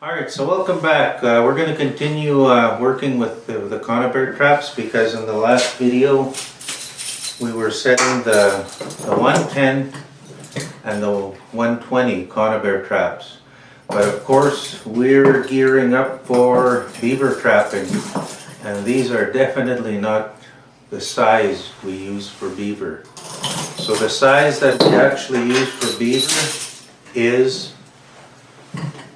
Alright, so welcome back. We're going to continue working with the conibear traps because in the last video we were setting the 110 and the 120 conibear traps. But of course we're gearing up for beaver trapping, and these are definitely not the size we use for beaver. So the size that we actually use for beaver is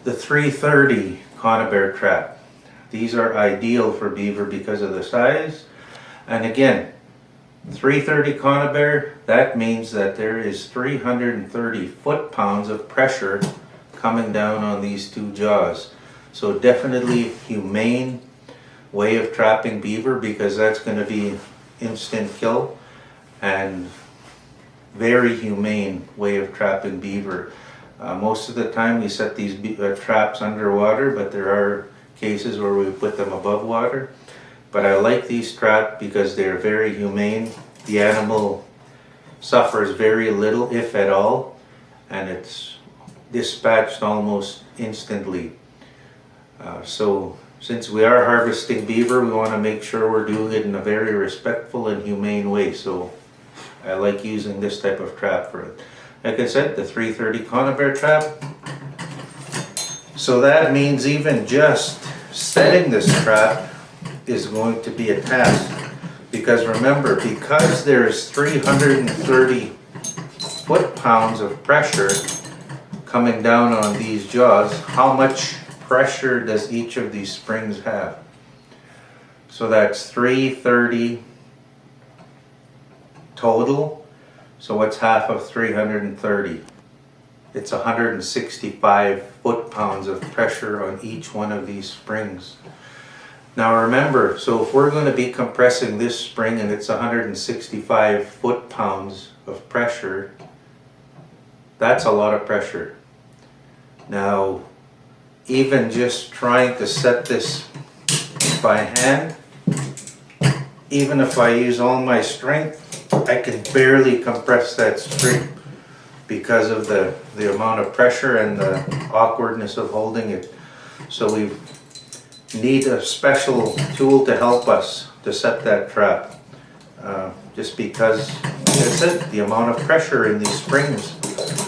the 330 conibear trap. These are ideal for beaver because of the size. And again, 330 conibear, that means that there is 330 foot-pounds of pressure coming down on these two jaws. So definitely humane way of trapping beaver, because that's going to be instant kill, and very humane way of trapping beaver. Most of the time we set these traps underwater, but there are cases where we put them above water. But I like these traps because they're very humane. The animal suffers very little, if at all, and it's dispatched almost instantly. So since we are harvesting beaver, we want to make sure we're doing it in a very respectful and humane way. So I like using this type of trap for it. Like I said, the 330 conibear trap. So that means even just setting this trap is going to be a task. Because remember, because there's 330 foot-pounds of pressure coming down on these jaws, how much pressure does each of these springs have? So that's 330 total. So what's half of 330? It's 165 foot-pounds of pressure on each one of these springs. Now remember, so if we're going to be compressing this spring and it's 165 foot-pounds of pressure, that's a lot of pressure. Now, even just trying to set this by hand, even if I use all my strength, I can barely compress that spring because of the amount of pressure and the awkwardness of holding it. So we need a special tool to help us to set that trap. Just because, like I said, the amount of pressure in these springs,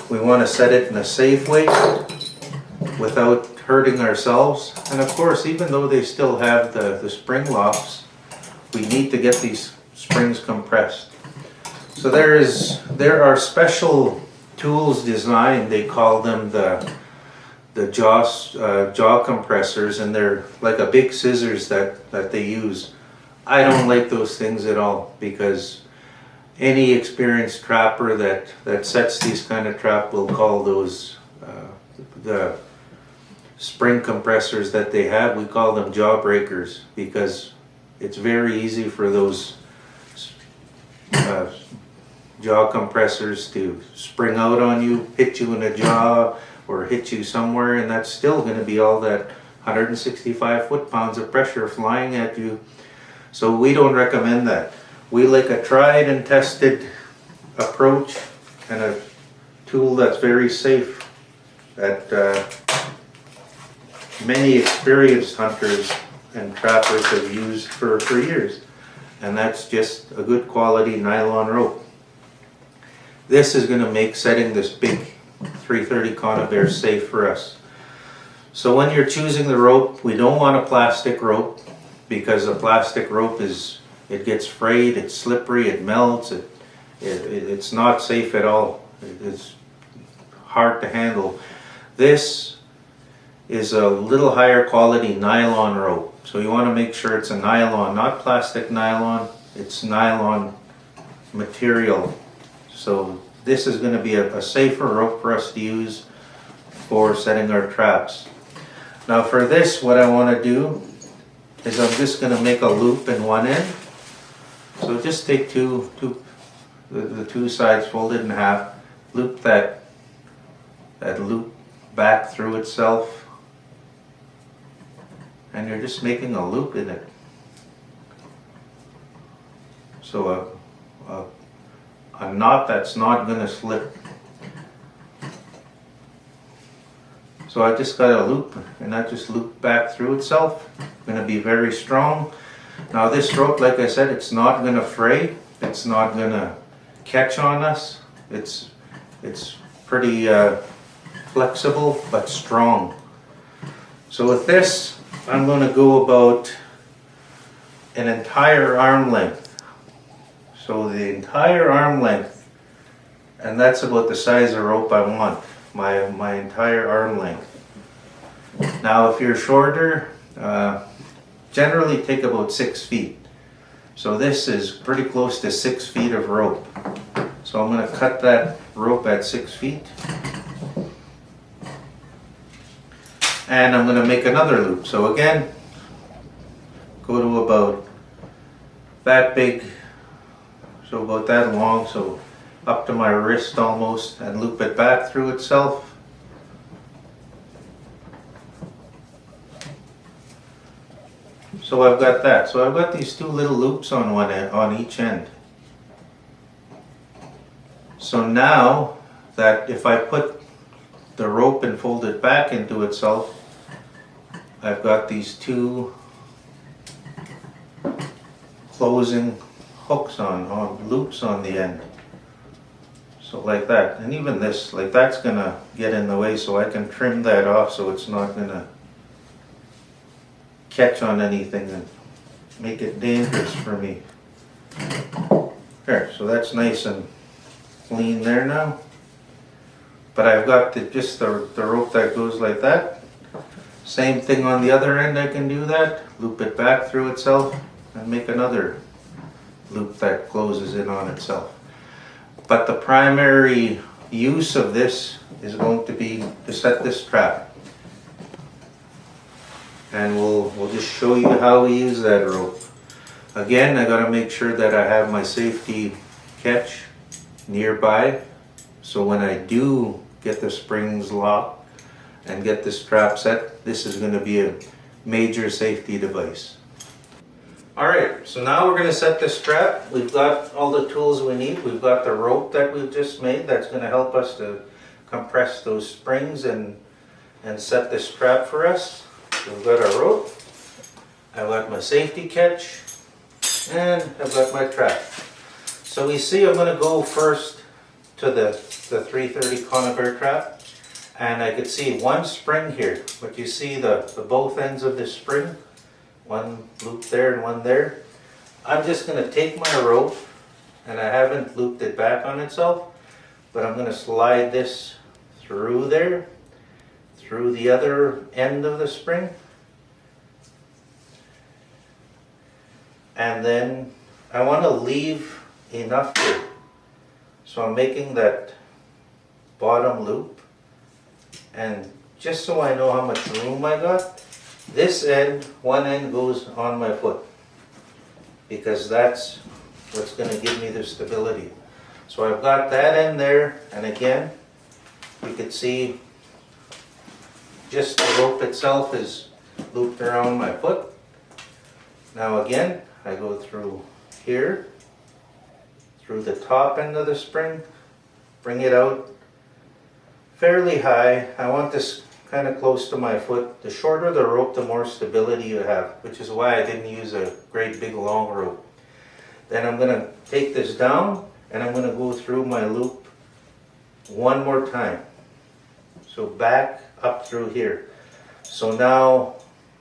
we want to set it in a safe way without hurting ourselves. And of course, even though they still have the spring locks, we need to get these springs compressed. So there are special tools designed. They call them the jaw compressors, and they're like a big scissors that they use. I don't like those things at all, because any experienced trapper that sets these kind of trap will call those the spring compressors that they have, we call them jaw breakers, because it's very easy for those jaw compressors to spring out on you, hit you in the jaw, or hit you somewhere, and that's still going to be all that 165 foot-pounds of pressure flying at you. So we don't recommend that. We like a tried and tested approach and a tool that's very safe, that many experienced hunters and trappers have used for years, and that's just a good quality nylon rope. This is going to make setting this big 330 conibear safe for us. So when you're choosing the rope, we don't want a plastic rope, because a plastic rope it gets frayed, it's slippery, it melts, it's not safe at all. It's hard to handle. This is a little higher quality nylon rope. So you want to make sure it's a nylon, not plastic nylon, it's nylon material. So this is going to be a safer rope for us to use for setting our traps. Now for this, what I want to do is I'm just going to make a loop in one end. So just take the two sides, fold it in half, loop that loop back through itself, and you're just making a loop in it. So a knot that's not going to slip. So I just got a loop, and that just looped back through itself. Going to be very strong. Now this rope, like I said, it's not going to fray. It's not going to catch on us. It's pretty flexible but strong. So with this, I'm going to go about an entire arm length. So the entire arm length, and that's about the size of rope I want. My entire arm length. Now if you're shorter, generally take about 6 feet. So this is pretty close to 6 feet of rope. So I'm going to cut that rope at 6 feet. And I'm going to make another loop. So again, go to about that big, so about that long, so up to my wrist almost, and loop it back through itself. So I've got that. So I've got these two little loops on one end, on each end. So now that if I put the rope and fold it back into itself, I've got these two closing hooks on loops on the end. So like that, and even this, like that's gonna get in the way, so I can trim that off so it's not gonna catch on anything and make it dangerous for me. There, so that's nice and clean there now. But I've got just the rope that goes like that. Same thing on the other end, I can do that. Loop it back through itself and make another loop that closes in on itself. But the primary use of this is going to be to set this trap. And we'll just show you how we use that rope. Again, I gotta make sure that I have my safety catch nearby. So when I do get the springs locked and get this trap set, this is gonna be a major safety device. Alright, so now we're going to set this trap. We've got all the tools we need. We've got the rope that we've just made that's going to help us to compress those springs and set this trap for us. So we've got our rope, I've got my safety catch, and I've got my trap. So we see I'm going to go first to the 330 conibear trap, and I could see one spring here, but you see the both ends of this spring. One loop there and one there. I'm just going to take my rope, and I haven't looped it back on itself, but I'm going to slide this through there, through the other end of the spring, and then I want to leave enough here. So I'm making that bottom loop, and just so I know how much room I got, this end, one end goes on my foot, because that's what's going to give me the stability. So I've got that end there, and again, you can see just the rope itself is looped around my foot. Now again, I go through here, through the top end of the spring, bring it out fairly high. I want this kind of close to my foot. The shorter the rope, the more stability you have, which is why I didn't use a great big long rope. Then I'm going to take this down, and I'm going to go through my loop one more time. So back up through here. So now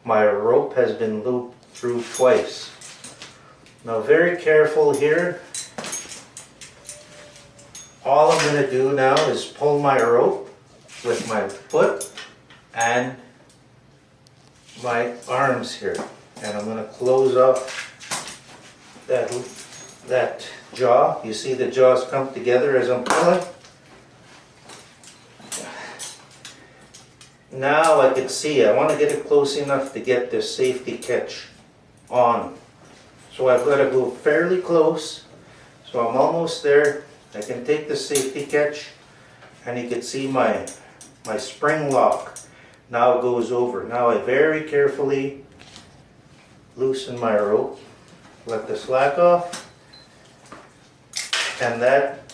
my rope has been looped through twice. Now very careful here. All I'm going to do now is pull my rope with my foot and my arms here, and I'm going to close off that jaw. You see the jaws come together as I'm pulling. Now I can see, I want to get it close enough to get this safety catch on. So I've got to go fairly close. So I'm almost there. I can take the safety catch, and you can see my spring lock now goes over. Now I very carefully loosen my rope, let the slack off, and that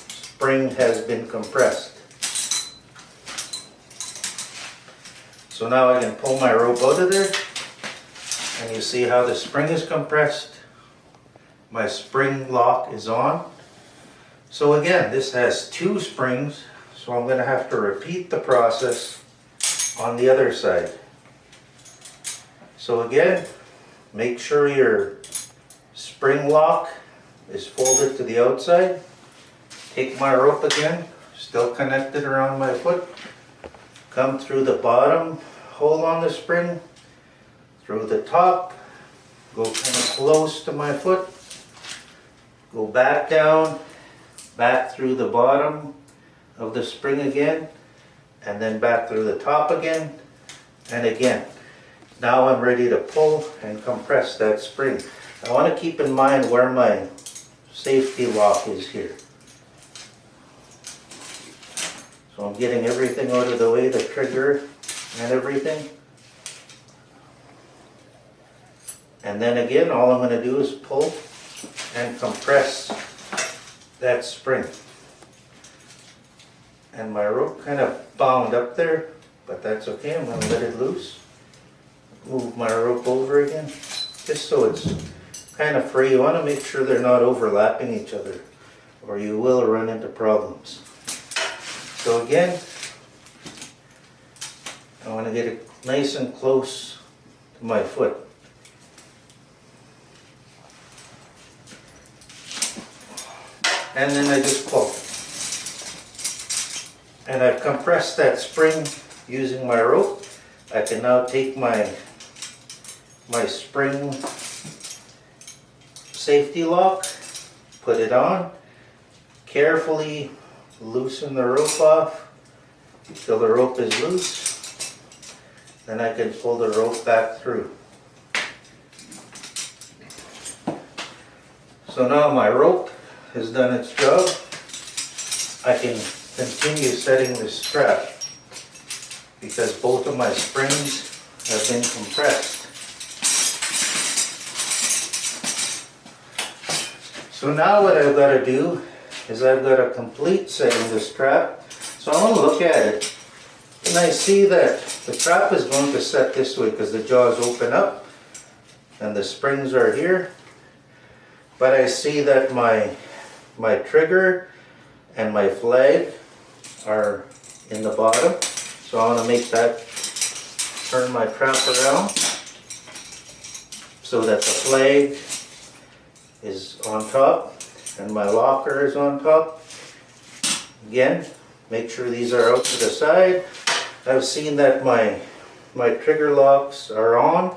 spring has been compressed. So now I can pull my rope out of there, and you see how the spring is compressed. My spring lock is on. So again, this has 2 springs, so I'm going to have to repeat the process on the other side. So again, make sure your spring lock is folded to the outside. Take my rope again, still connected around my foot. Come through the bottom hole on the spring, through the top, go kind of close to my foot, go back down, back through the bottom of the spring again, and then back through the top again, and again. Now I'm ready to pull and compress that spring. I want to keep in mind where my safety lock is here. So I'm getting everything out of the way, the trigger and everything. And then again, all I'm going to do is pull and compress that spring. And my rope kind of bound up there, but that's okay. I'm going to let it loose. Move my rope over again, just so it's kind of free. You want to make sure they're not overlapping each other, or you will run into problems. So again, I want to get it nice and close to my foot. And then I just pull. And I've compressed that spring using my rope. I can now take my spring safety lock, put it on, carefully loosen the rope off until the rope is loose. Then I can pull the rope back through. So now my rope has done its job. I can continue setting this strap because both of my springs have been compressed. So now what I've got to do is I've got to complete setting the strap. So I want to look at it, and I see that the trap is going to set this way because the jaws open up and the springs are here. But I see that my trigger and my flag are in the bottom. So I want to make that, turn my trap around so that the flag is on top and my locker is on top. Again, make sure these are out to the side. I've seen that my trigger locks are on.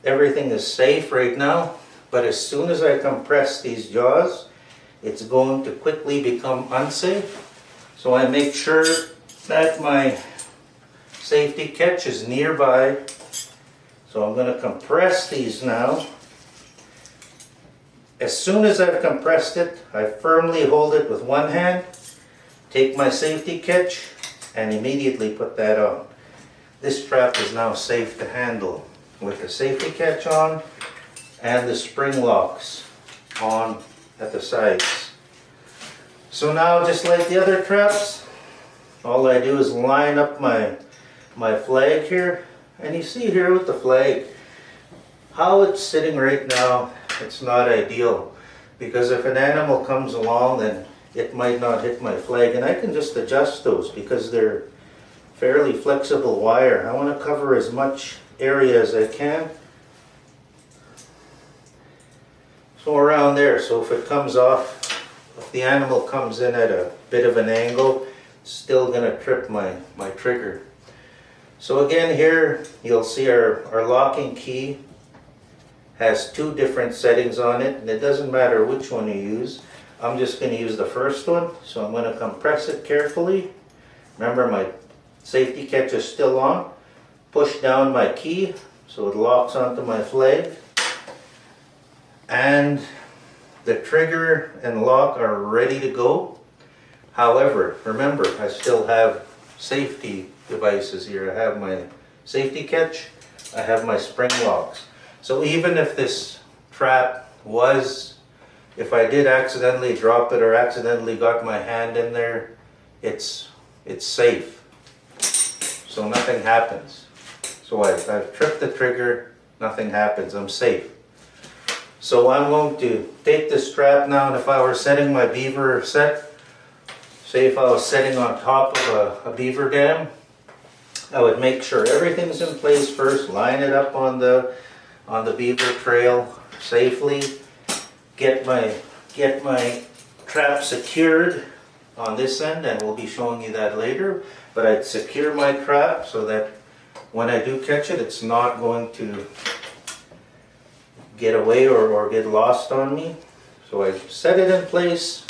Everything is safe right now, but as soon as I compress these jaws, it's going to quickly become unsafe. So I make sure that my safety catch is nearby. So I'm going to compress these now. As soon as I've compressed it, I firmly hold it with one hand, take my safety catch, and immediately put that on. This trap is now safe to handle with the safety catch on and the spring locks on at the sides. So now, just like the other traps, all I do is line up my flag here, and you see here with the flag, how it's sitting right now, it's not ideal, because if an animal comes along, then it might not hit my flag, and I can just adjust those because they're fairly flexible wire. I want to cover as much area as I can. So around there, so if it comes off, if the animal comes in at a bit of an angle, it's still going to trip my trigger. So again, here you'll see our locking key has 2 different settings on it, and it doesn't matter which one you use. I'm just going to use the first one, so I'm going to compress it carefully. Remember, my safety catch is still on. Push down my key so it locks onto my flag. And the trigger and lock are ready to go. However, remember, I still have safety devices here. I have my safety catch, I have my spring locks. So even if this trap if I did accidentally drop it or accidentally got my hand in there, it's safe. So nothing happens. So I've tripped the trigger, nothing happens, I'm safe. So I'm going to take the strap now, and if I were setting my Beaver set, say if I was setting on top of a Beaver dam, I would make sure everything's in place first, line it up on the Beaver trail safely, get my trap secured on this end, and we'll be showing you that later, but I'd secure my trap so that when I do catch it, it's not going to get away or get lost on me. So I set it in place,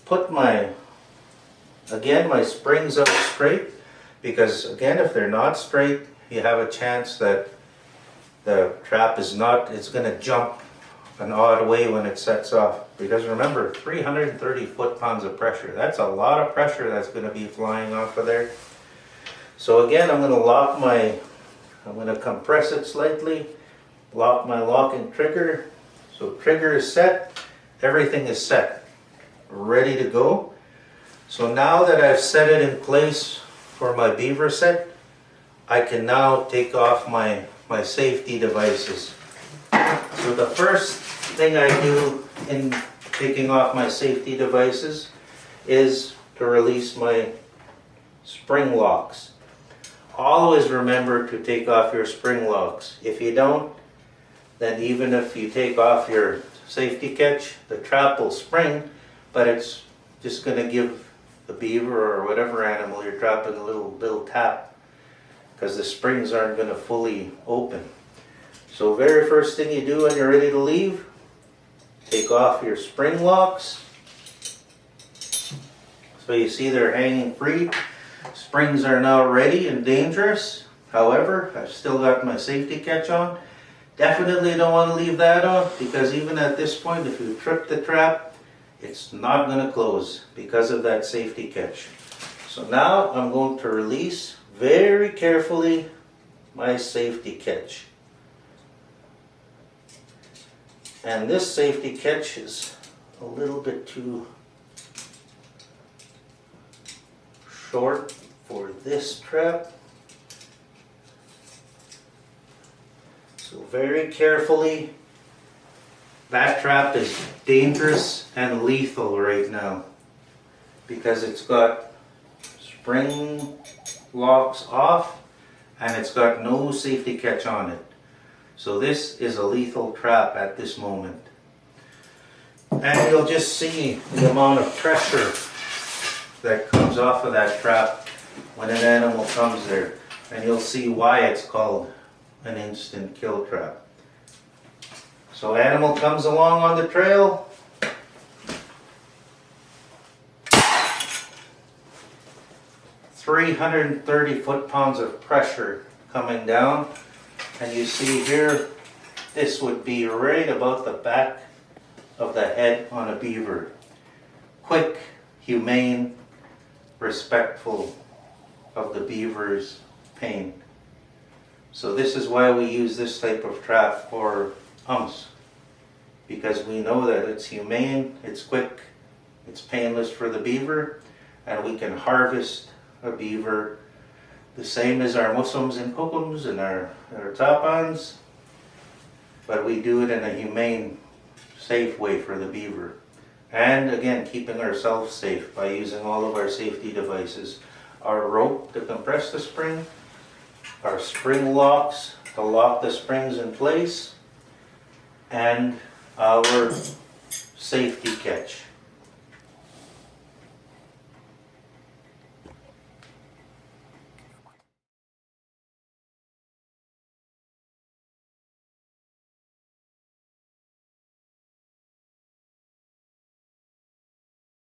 put my springs up straight, because again, if they're not straight, you have a chance that the trap it's going to jump an odd way when it sets off. Because remember, 330 foot-pounds of pressure, that's a lot of pressure that's going to be flying off of there. So again, I'm going to compress it slightly, lock my locking trigger. So trigger is set, everything is set, ready to go. So now that I've set it in place for my Beaver set, I can now take off my safety devices. So the first thing I do in taking off my safety devices is to release my spring locks. Always remember to take off your spring locks. If you don't, then even if you take off your safety catch, the trap will spring, but it's just going to give the beaver or whatever animal you're trapping a little tap, because the springs aren't going to fully open. So very first thing you do when you're ready to leave, take off your spring locks. So you see they're hanging free. Springs are now ready and dangerous. However, I've still got my safety catch on. Definitely don't want to leave that on, because even at this point, if you trip the trap, it's not going to close because of that safety catch. So now I'm going to release very carefully my safety catch. And this safety catch is a little bit too short for this trap. So very carefully, that trap is dangerous and lethal right now because it's got spring locks off and it's got no safety catch on it. So this is a lethal trap at this moment. And you'll just see the amount of pressure that comes off of that trap when an animal comes there. And you'll see why it's called an instant kill trap. So animal comes along on the trail. "330 foot-pounds of pressure coming down." And you see here, this would be right about the back of the head on a beaver. Quick, humane, respectful of the beaver's pain. So this is why we use this type of trap for humps, because we know that it's humane, it's quick, it's painless for the beaver, and we can harvest a beaver the same as our musums and kokums and our tapans, but we do it in a humane, safe way for the beaver. And again, keeping ourselves safe by using all of our safety devices. Our rope to compress the spring, our spring locks to lock the springs in place, and our safety catch.